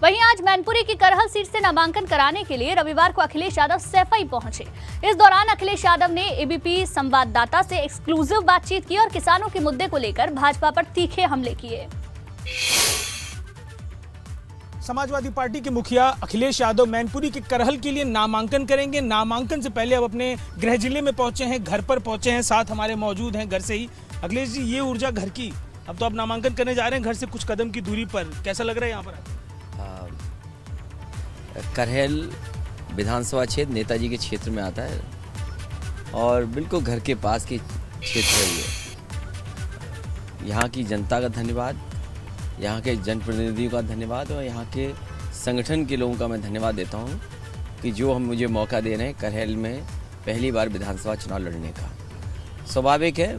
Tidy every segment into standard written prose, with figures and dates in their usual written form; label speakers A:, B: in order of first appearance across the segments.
A: वहीं आज मैनपुरी की करहल सीट से नामांकन कराने के लिए रविवार को अखिलेश यादव सैफई पहुंचे। इस दौरान अखिलेश यादव ने एबीपी संवाददाता से एक्सक्लूसिव बातचीत की और किसानों के मुद्दे को लेकर भाजपा पर तीखे हमले किए।
B: समाजवादी पार्टी के मुखिया अखिलेश यादव मैनपुरी के करहल के लिए नामांकन करेंगे। नामांकन से पहले अब अपने गृह जिले में पहुंचे हैं, घर पर पहुंचे हैं, साथ हमारे मौजूद हैं घर से ही। अखिलेश जी, ये ऊर्जा घर की, अब तो आप नामांकन करने जा रहे हैं घर से कुछ कदम की दूरी पर, कैसा लग रहा है यहाँ पर?
C: करहल विधानसभा क्षेत्र नेताजी के क्षेत्र में आता है और बिल्कुल घर के पास की क्षेत्र है ये। यहाँ की जनता का धन्यवाद, यहाँ के जनप्रतिनिधियों का धन्यवाद और यहाँ के संगठन के लोगों का मैं धन्यवाद देता हूँ कि जो हम मुझे मौका दे रहे हैं करहल में पहली बार विधानसभा चुनाव लड़ने का। स्वाभाविक है,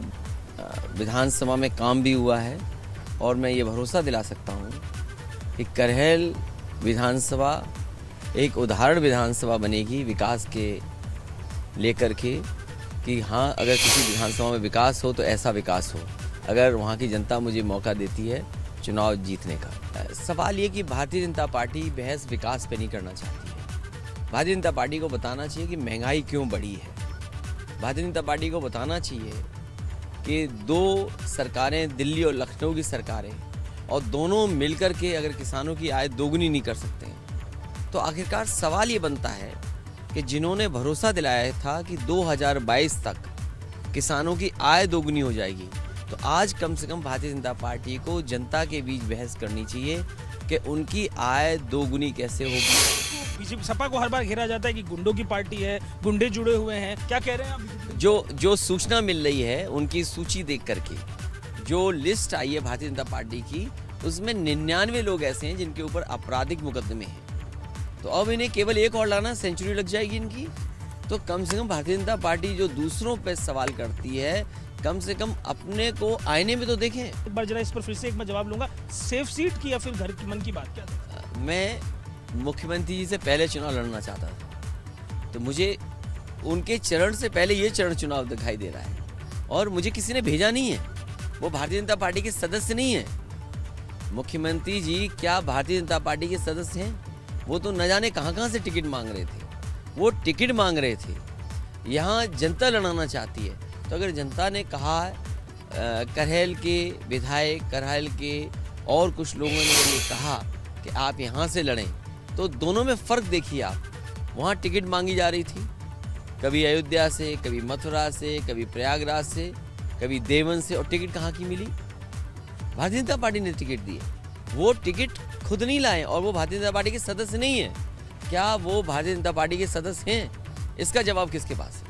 C: विधानसभा में काम भी हुआ है और मैं ये भरोसा दिला सकता हूँ कि करहल विधानसभा एक उदाहरण विधानसभा बनेगी विकास के लेकर के, कि हाँ, अगर किसी विधानसभा में विकास हो तो ऐसा विकास हो, अगर वहाँ की जनता मुझे मौका देती है चुनाव जीतने का। सवाल ये कि भारतीय जनता पार्टी बहस विकास पे नहीं करना चाहती है। भारतीय जनता पार्टी को बताना चाहिए कि महंगाई क्यों बढ़ी है। भारतीय जनता पार्टी को बताना चाहिए कि दो सरकारें, दिल्ली और लखनऊ की सरकारें, और दोनों मिलकर के अगर किसानों की आय दोगुनी नहीं कर सकते हैं तो आखिरकार सवाल ये बनता है कि जिन्होंने भरोसा दिलाया था कि 2022 तक किसानों की आय दोगुनी हो जाएगी, तो आज कम से कम भारतीय जनता पार्टी को जनता के बीच बहस करनी चाहिए कि उनकी आय दोगुनी कैसे होगी।
B: बीजेपी सपा को हर बार घेरा जाता है कि गुंडों की पार्टी है, गुंडे जुड़े हुए हैं, क्या कह रहे हैं आप?
C: जो सूचना मिल रही है उनकी सूची देख करके, जो लिस्ट आई है भारतीय जनता पार्टी की, उसमें 99 लोग ऐसे हैं जिनके ऊपर आपराधिक मुकदमे हैं। तो अब इन्हें केवल एक और लाना, सेंचुरी लग जाएगी इनकी। तो कम से कम भारतीय जनता पार्टी जो दूसरों पे सवाल करती है, कम से कम अपने को आईने में तो देखें।
B: एक बार जरा इस पर फिर से एक मैं जवाब लूंगा, सेफ सीट की या फिर घर की मन की बात क्या था?
C: मैं मुख्यमंत्री जी से पहले चुनाव लड़ना चाहता था, तो मुझे उनके चरण से पहले ये चरण चुनाव दिखाई दे रहा है और मुझे किसी ने भेजा नहीं है। वो भारतीय जनता पार्टी के सदस्य नहीं है। मुख्यमंत्री जी क्या भारतीय जनता पार्टी के सदस्य हैं? वो तो न जाने कहाँ से टिकट मांग रहे थे। वो टिकट मांग रहे थे, यहाँ जनता लड़ाना चाहती है। तो अगर जनता ने कहा, करहल के विधायक, करहल के और कुछ लोगों ने ये कहा कि आप यहाँ से लड़ें, तो दोनों में फ़र्क देखिए आप। वहाँ टिकट मांगी जा रही थी, कभी अयोध्या से, कभी मथुरा से, कभी प्रयागराज से, कभी देवन से, और टिकट कहाँ की मिली? भारतीय जनता पार्टी ने टिकट दी है। वो टिकट खुद नहीं लाए और वो भारतीय जनता पार्टी के सदस्य नहीं है। क्या वो भारतीय जनता पार्टी के सदस्य हैं? इसका जवाब किसके पास है?